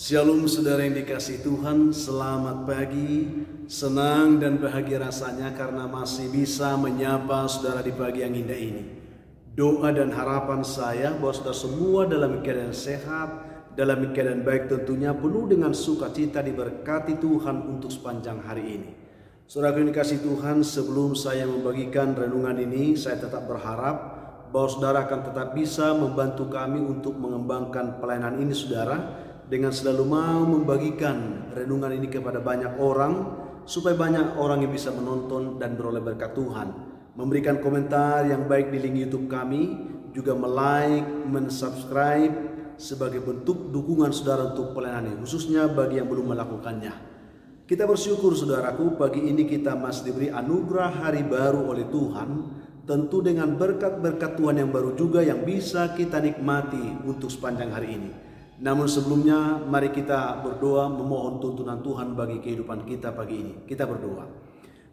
Shalom saudara yang dikasihi Tuhan, selamat pagi. Senang dan bahagia rasanya karena masih bisa menyapa saudara di pagi yang indah ini. Doa dan harapan saya bahwa saudara semua dalam keadaan sehat, dalam keadaan baik, tentunya penuh dengan sukacita, diberkati Tuhan untuk sepanjang hari ini. Saudara yang dikasihi Tuhan, sebelum saya membagikan renungan ini, saya tetap berharap bahwa saudara akan tetap bisa membantu kami untuk mengembangkan pelayanan ini saudara, dengan selalu mau membagikan renungan ini kepada banyak orang, supaya banyak orang yang bisa menonton dan beroleh berkat Tuhan. Memberikan komentar yang baik di link YouTube kami, juga like, subscribe sebagai bentuk dukungan saudara untuk pelayanan ini, khususnya bagi yang belum melakukannya. Kita bersyukur saudaraku, pagi ini kita masih diberi anugerah hari baru oleh Tuhan, tentu dengan berkat-berkat Tuhan yang baru juga yang bisa kita nikmati untuk sepanjang hari ini. Namun sebelumnya mari kita berdoa memohon tuntunan Tuhan bagi kehidupan kita pagi ini. Kita berdoa.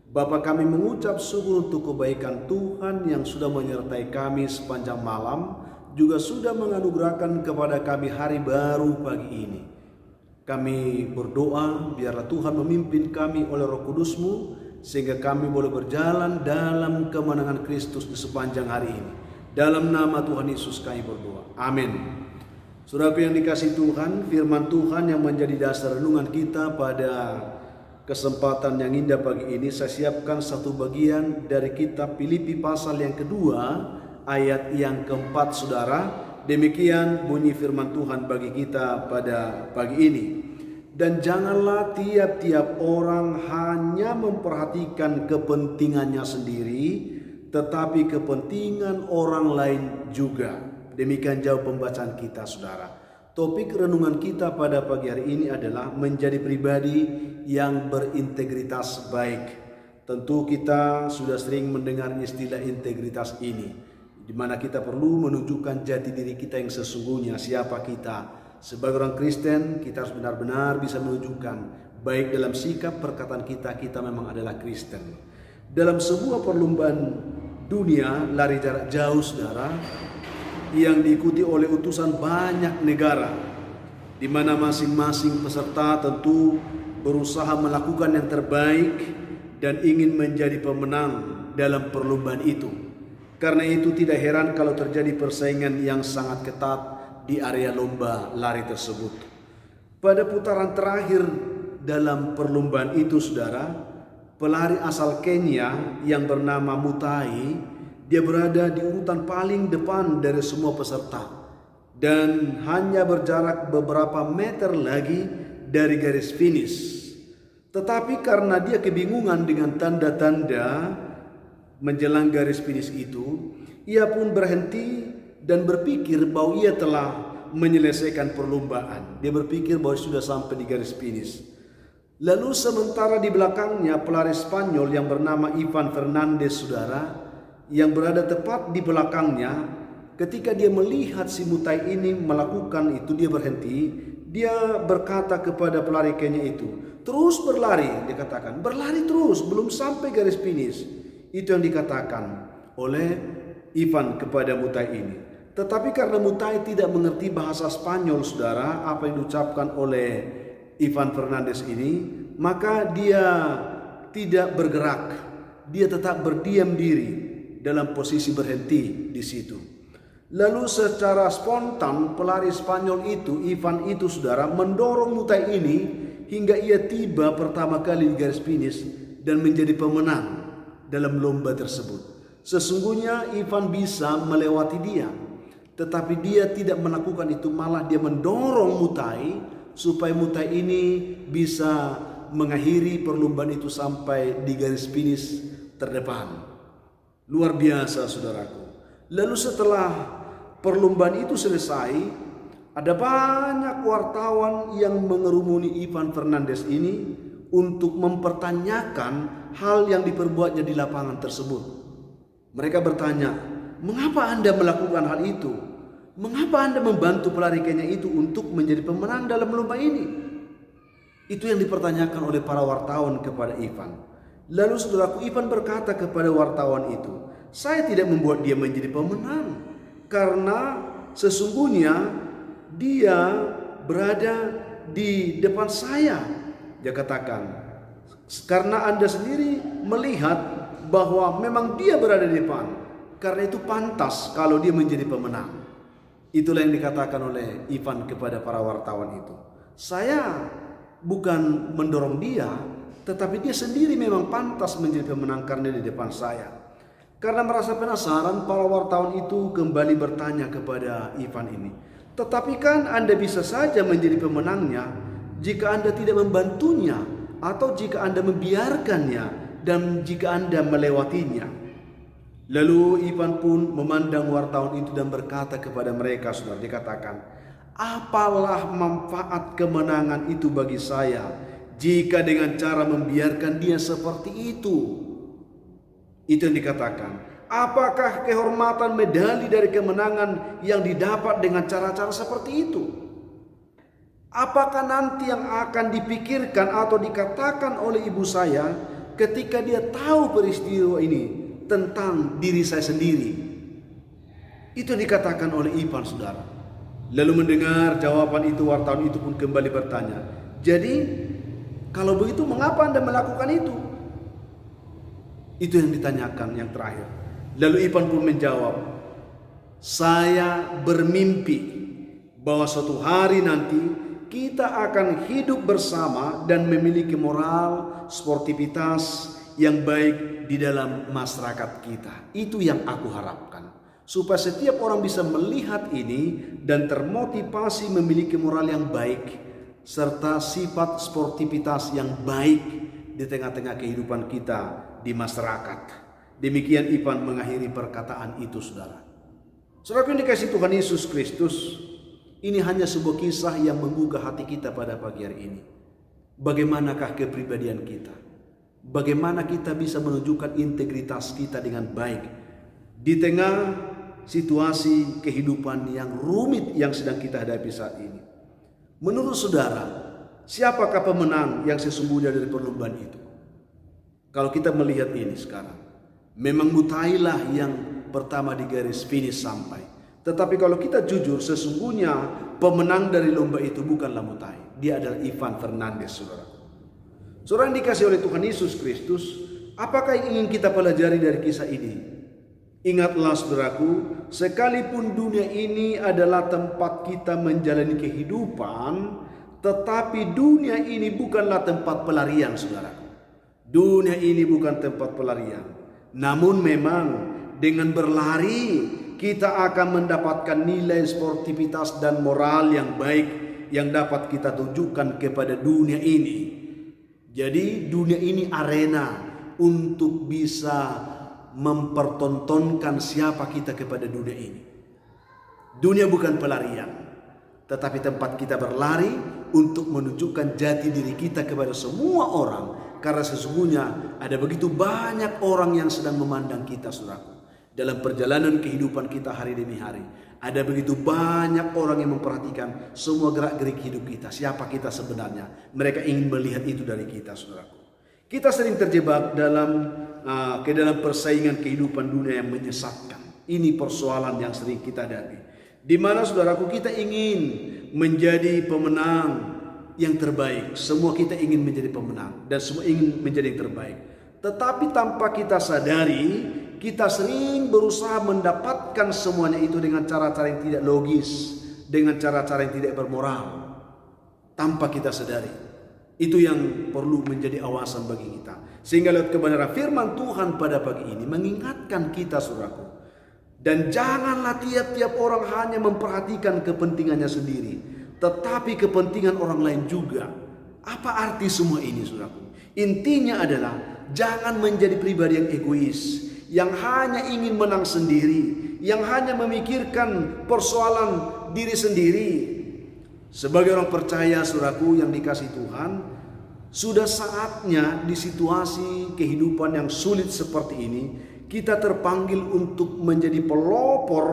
Bapa, kami mengucap syukur untuk kebaikan Tuhan yang sudah menyertai kami sepanjang malam, juga sudah menganugerahkan kepada kami hari baru pagi ini. Kami berdoa biarlah Tuhan memimpin kami oleh Roh Kudus-Mu, sehingga kami boleh berjalan dalam kemenangan Kristus di sepanjang hari ini. Dalam nama Tuhan Yesus kami berdoa. Amin. Saudaraku yang dikasihi Tuhan, firman Tuhan yang menjadi dasar renungan kita pada kesempatan yang indah pagi ini, saya siapkan satu bagian dari kitab Filipi pasal yang kedua, ayat yang keempat saudara. Demikian bunyi firman Tuhan bagi kita pada pagi ini. Dan janganlah tiap-tiap orang hanya memperhatikan kepentingannya sendiri, tetapi kepentingan orang lain juga. Demikian jauh pembacaan kita saudara. Topik renungan kita pada pagi hari ini adalah menjadi pribadi yang berintegritas baik. Tentu kita sudah sering mendengar istilah integritas ini, di mana kita perlu menunjukkan jati diri kita yang sesungguhnya, siapa kita. Sebagai orang Kristen, kita harus benar-benar bisa menunjukkan, baik dalam sikap perkataan kita memang adalah Kristen. Dalam sebuah perlombaan dunia lari jarak jauh saudara, yang diikuti oleh utusan banyak negara, di mana masing-masing peserta tentu berusaha melakukan yang terbaik dan ingin menjadi pemenang dalam perlombaan itu. Karena itu tidak heran kalau terjadi persaingan yang sangat ketat di area lomba lari tersebut. Pada putaran terakhir dalam perlombaan itu saudara, pelari asal Kenya yang bernama Mutai, dia berada di urutan paling depan dari semua peserta dan hanya berjarak beberapa meter lagi dari garis finish. Tetapi karena dia kebingungan dengan tanda-tanda menjelang garis finish itu, ia pun berhenti dan berpikir bahwa ia telah menyelesaikan perlombaan. Dia berpikir bahwa sudah sampai di garis finish. Lalu sementara di belakangnya pelari Spanyol yang bernama Ivan Fernandez saudara, yang berada tepat di belakangnya, ketika dia melihat si Mutai ini melakukan itu, dia berhenti. Dia berkata kepada pelari Kenya itu, terus berlari, dia katakan, berlari terus, belum sampai garis finish. Itu yang dikatakan oleh Ivan kepada Mutai ini. Tetapi karena Mutai tidak mengerti bahasa Spanyol saudara, apa yang diucapkan oleh Ivan Fernandez ini, maka dia tidak bergerak. Dia tetap berdiam diri dalam posisi berhenti di situ. Lalu secara spontan pelari Spanyol itu, Ivan itu saudara, mendorong Mutai ini hingga ia tiba pertama kali di garis finish dan menjadi pemenang dalam lomba tersebut. Sesungguhnya Ivan bisa melewati dia, tetapi dia tidak melakukan itu, malah dia mendorong Mutai supaya Mutai ini bisa mengakhiri perlombaan itu sampai di garis finish terdepan. Luar biasa saudaraku. Lalu setelah perlombaan itu selesai, ada banyak wartawan yang mengerumuni Ivan Fernandez ini untuk mempertanyakan hal yang diperbuatnya di lapangan tersebut. Mereka bertanya, mengapa Anda melakukan hal itu? Mengapa Anda membantu pelari Kenya itu untuk menjadi pemenang dalam lomba ini? Itu yang dipertanyakan oleh para wartawan kepada Ivan. Lalu saudaraku, Ivan berkata kepada wartawan itu, saya tidak membuat dia menjadi pemenang, karena sesungguhnya dia berada di depan saya. Dia katakan, karena Anda sendiri melihat bahwa memang dia berada di depan, karena itu pantas kalau dia menjadi pemenang. Itulah yang dikatakan oleh Ivan kepada para wartawan itu. Saya bukan mendorong dia, tetapi dia sendiri memang pantas menjadi pemenang karena di depan saya. Karena merasa penasaran, para wartawan itu kembali bertanya kepada Ivan ini, tetapi kan Anda bisa saja menjadi pemenangnya jika Anda tidak membantunya, atau jika Anda membiarkannya, dan jika Anda melewatinya. Lalu Ivan pun memandang wartawan itu dan berkata kepada mereka, saudara, dikatakan, apalah manfaat kemenangan itu bagi saya jika dengan cara membiarkan dia seperti itu? Itu yang dikatakan. Apakah kehormatan medali dari kemenangan yang didapat dengan cara-cara seperti itu? Apakah nanti yang akan dipikirkan atau dikatakan oleh ibu saya ketika dia tahu peristiwa ini tentang diri saya sendiri? Itu dikatakan oleh Ivan, saudara. Lalu mendengar jawaban itu, wartawan itu pun kembali bertanya, jadi kalau begitu mengapa Anda melakukan itu? Itu yang ditanyakan yang terakhir. Lalu Ivan pun menjawab, saya bermimpi bahwa suatu hari nanti kita akan hidup bersama dan memiliki moral, sportivitas yang baik di dalam masyarakat kita. Itu yang aku harapkan, supaya setiap orang bisa melihat ini dan termotivasi memiliki moral yang baik serta sifat sportivitas yang baik di tengah-tengah kehidupan kita di masyarakat. Demikian Ivan mengakhiri perkataan itu, saudara. Saudara yang dikasihi Tuhan Yesus Kristus, ini hanya sebuah kisah yang menggugah hati kita pada pagi hari ini. Bagaimanakah kepribadian kita? Bagaimana kita bisa menunjukkan integritas kita dengan baik di tengah situasi kehidupan yang rumit yang sedang kita hadapi saat ini? Menurut saudara, siapakah pemenang yang sesungguhnya dari perlombaan itu? Kalau kita melihat ini sekarang, memang Mutailah yang pertama di garis finish sampai. Tetapi kalau kita jujur, sesungguhnya pemenang dari lomba itu bukanlah Mutai. Dia adalah Ivan Fernandez, saudara. Saudara yang dikasih oleh Tuhan Yesus Kristus, apakah yang ingin kita pelajari dari kisah ini? Ingatlah, saudaraku, sekalipun dunia ini adalah tempat kita menjalani kehidupan, tetapi dunia ini bukanlah tempat pelarian, saudaraku. Dunia ini bukan tempat pelarian. Namun memang dengan berlari kita akan mendapatkan nilai sportivitas dan moral yang baik yang dapat kita tunjukkan kepada dunia ini. Jadi dunia ini arena untuk bisa mempertontonkan siapa kita kepada dunia ini. Dunia bukan pelarian, tetapi tempat kita berlari untuk menunjukkan jati diri kita kepada semua orang. Karena sesungguhnya ada begitu banyak orang yang sedang memandang kita, saudaraku. Dalam perjalanan kehidupan kita hari demi hari, ada begitu banyak orang yang memperhatikan semua gerak-gerik hidup kita. Siapa kita sebenarnya? Mereka ingin melihat itu dari kita, saudaraku. Kita sering terjebak ke dalam persaingan kehidupan dunia yang menyesatkan. Ini persoalan yang sering kita hadapi. Di mana, saudaraku, kita ingin menjadi pemenang yang terbaik. Semua kita ingin menjadi pemenang dan semua ingin menjadi yang terbaik. Tetapi tanpa kita sadari, kita sering berusaha mendapatkan semuanya itu dengan cara-cara yang tidak logis, dengan cara-cara yang tidak bermoral, tanpa kita sadari. Itu yang perlu menjadi awasan bagi kita. Sehingga lewat kebenaran firman Tuhan pada pagi ini mengingatkan kita, saudaraku. Dan janganlah tiap-tiap orang hanya memperhatikan kepentingannya sendiri, tetapi kepentingan orang lain juga. Apa arti semua ini, saudaraku? Intinya adalah jangan menjadi pribadi yang egois, yang hanya ingin menang sendiri, yang hanya memikirkan persoalan diri sendiri. Sebagai orang percaya, saudaraku yang dikasihi Tuhan, sudah saatnya di situasi kehidupan yang sulit seperti ini, kita terpanggil untuk menjadi pelopor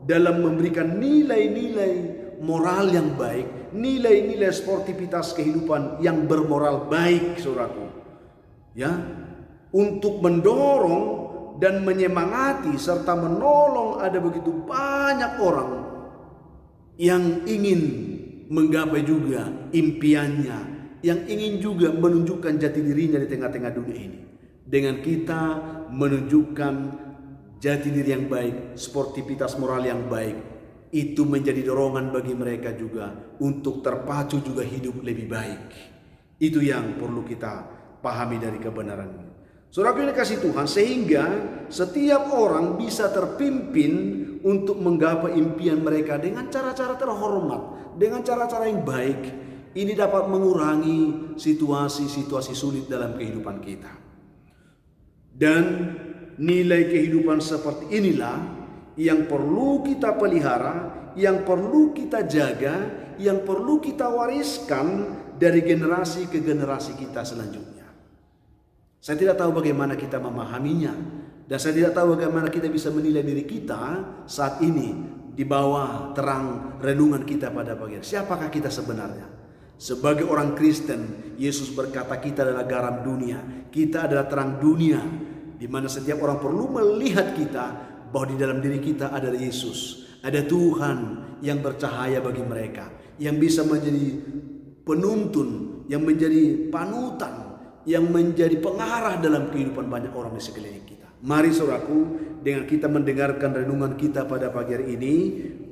dalam memberikan nilai-nilai moral yang baik, nilai-nilai sportivitas kehidupan yang bermoral baik, saudaraku. Ya, untuk mendorong dan menyemangati serta menolong ada begitu banyak orang yang ingin menggapai juga impiannya, yang ingin juga menunjukkan jati dirinya di tengah-tengah dunia ini. Dengan kita menunjukkan jati diri yang baik, sportivitas moral yang baik, itu menjadi dorongan bagi mereka juga untuk terpacu juga hidup lebih baik. Itu yang perlu kita pahami dari kebenaran ini. Saudara yang dikasihi Tuhan, sehingga setiap orang bisa terpimpin untuk menggapai impian mereka dengan cara-cara terhormat, dengan cara-cara yang baik. Ini dapat mengurangi situasi-situasi sulit dalam kehidupan kita. Dan nilai kehidupan seperti inilah yang perlu kita pelihara, yang perlu kita jaga, yang perlu kita wariskan dari generasi ke generasi kita selanjutnya. Saya tidak tahu bagaimana kita memahaminya, dan saya tidak tahu bagaimana kita bisa menilai diri kita saat ini di bawah terang renungan kita pada pagi hari. Siapakah kita sebenarnya? Sebagai orang Kristen, Yesus berkata kita adalah garam dunia, kita adalah terang dunia, di mana setiap orang perlu melihat kita bahwa di dalam diri kita ada Yesus, ada Tuhan yang bercahaya bagi mereka, yang bisa menjadi penuntun, yang menjadi panutan, yang menjadi pengarah dalam kehidupan banyak orang di sekeliling kita. Mari saudaraku, dengan kita mendengarkan renungan kita pada pagi hari ini,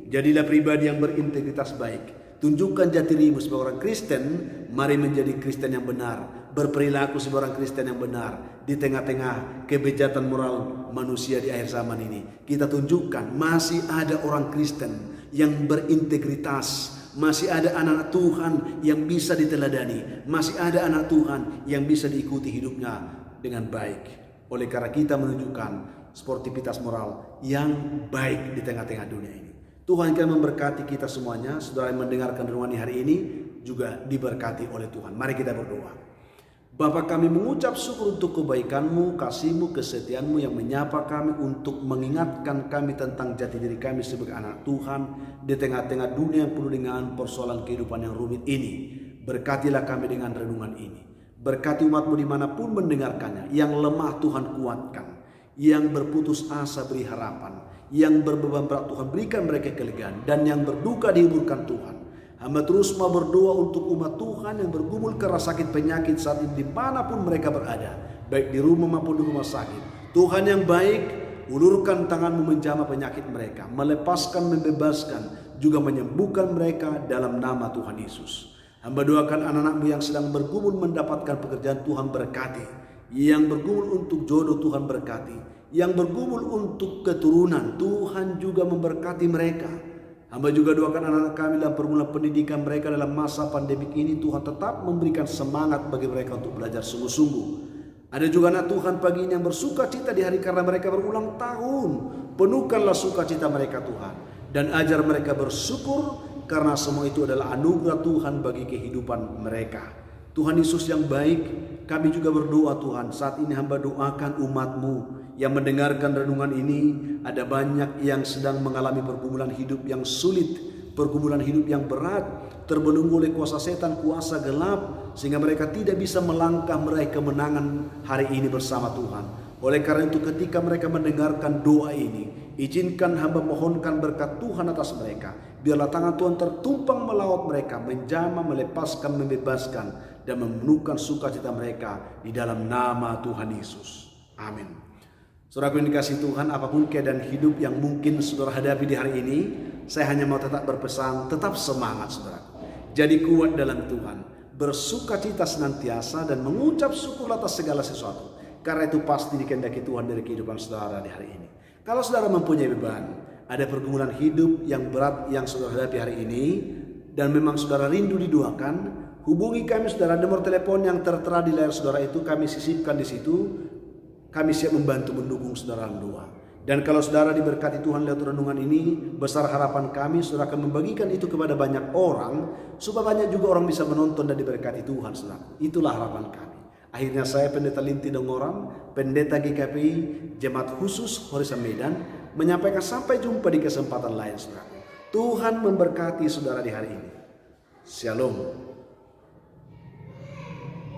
jadilah pribadi yang berintegritas baik. Tunjukkan jati dirimu sebagai orang Kristen. Mari menjadi Kristen yang benar, berperilaku sebagai orang Kristen yang benar di tengah-tengah kebejatan moral manusia di akhir zaman ini. Kita tunjukkan masih ada orang Kristen yang berintegritas, masih ada anak-anak Tuhan yang bisa diteladani, masih ada anak Tuhan yang bisa diikuti hidupnya dengan baik. Oleh karena kita menunjukkan sportivitas moral yang baik di tengah-tengah dunia ini. Tuhan akan memberkati kita semuanya. Saudara yang mendengarkan renungan hari ini juga diberkati oleh Tuhan. Mari kita berdoa. Bapa, kami mengucap syukur untuk kebaikan-Mu, kasih-Mu, kesetiaan-Mu yang menyapa kami untuk mengingatkan kami tentang jati diri kami sebagai anak Tuhan di tengah-tengah dunia yang penuh dengan persoalan kehidupan yang rumit ini. Berkatilah kami dengan renungan ini. Berkati umat-Mu dimanapun mendengarkannya. Yang lemah Tuhan kuatkan, yang berputus asa beri harapan, yang berbeban berat Tuhan berikan mereka kelegaan, dan yang berduka dihiburkan Tuhan. Hamba terus mau berdoa untuk umat Tuhan yang bergumul karena sakit penyakit saat ini dimanapun mereka berada, baik di rumah maupun di rumah sakit. Tuhan yang baik, ulurkan tangan-Mu menjamah penyakit mereka, melepaskan, membebaskan, juga menyembuhkan mereka dalam nama Tuhan Yesus. Hamba doakan anak-anak-Mu yang sedang bergumul mendapatkan pekerjaan, Tuhan berkati. Yang bergumul untuk jodoh, Tuhan berkati. Yang bergumul untuk keturunan, Tuhan juga memberkati mereka. Hamba juga doakan anak-anak kami dalam pergumulan pendidikan mereka dalam masa pandemik ini. Tuhan tetap memberikan semangat bagi mereka untuk belajar sungguh-sungguh. Ada juga anak Tuhan pagi ini yang bersuka cita di hari karena mereka berulang tahun. Penuhkanlah sukacita mereka Tuhan, dan ajar mereka bersyukur karena semua itu adalah anugerah Tuhan bagi kehidupan mereka. Tuhan Yesus yang baik, kami juga berdoa Tuhan. Saat ini hamba doakan umat-Mu yang mendengarkan renungan ini. Ada banyak yang sedang mengalami pergumulan hidup yang sulit, pergumulan hidup yang berat, terbelenggu oleh kuasa setan, kuasa gelap, sehingga mereka tidak bisa melangkah meraih kemenangan hari ini bersama Tuhan. Oleh karena itu ketika mereka mendengarkan doa ini, izinkan hamba mohonkan berkat Tuhan atas mereka. Biarlah tangan Tuhan tertumpang melawat mereka, menjamah, melepaskan, membebaskan, dan memenuhkan sukacita mereka di dalam nama Tuhan Yesus. Amin. Saudara yang dikasihi Tuhan, apapun keadaan hidup yang mungkin saudara hadapi di hari ini, saya hanya mau tetap berpesan, tetap semangat saudara. Jadi kuat dalam Tuhan, bersukacita senantiasa, dan mengucap syukur atas segala sesuatu. Karena itu pasti dikehendaki Tuhan dari kehidupan saudara di hari ini. Kalau saudara mempunyai beban, ada pergumulan hidup yang berat yang saudara hadapi hari ini, dan memang saudara rindu didoakan, hubungi kami saudara. Nomor telepon yang tertera di layar saudara itu kami sisipkan di situ. Kami siap membantu mendukung saudara dalam doa. Dan kalau saudara diberkati Tuhan lewat renungan ini, besar harapan kami saudara akan membagikan itu kepada banyak orang, supaya banyak juga orang bisa menonton dan diberkati Tuhan saudara. Itulah harapan kami. Akhirnya saya Pendeta Linti Dongoram, Pendeta GKPI Jemaat Khusus Horizon Medan, menyampaikan sampai jumpa di kesempatan lain saudara. Tuhan memberkati saudara di hari ini. Shalom.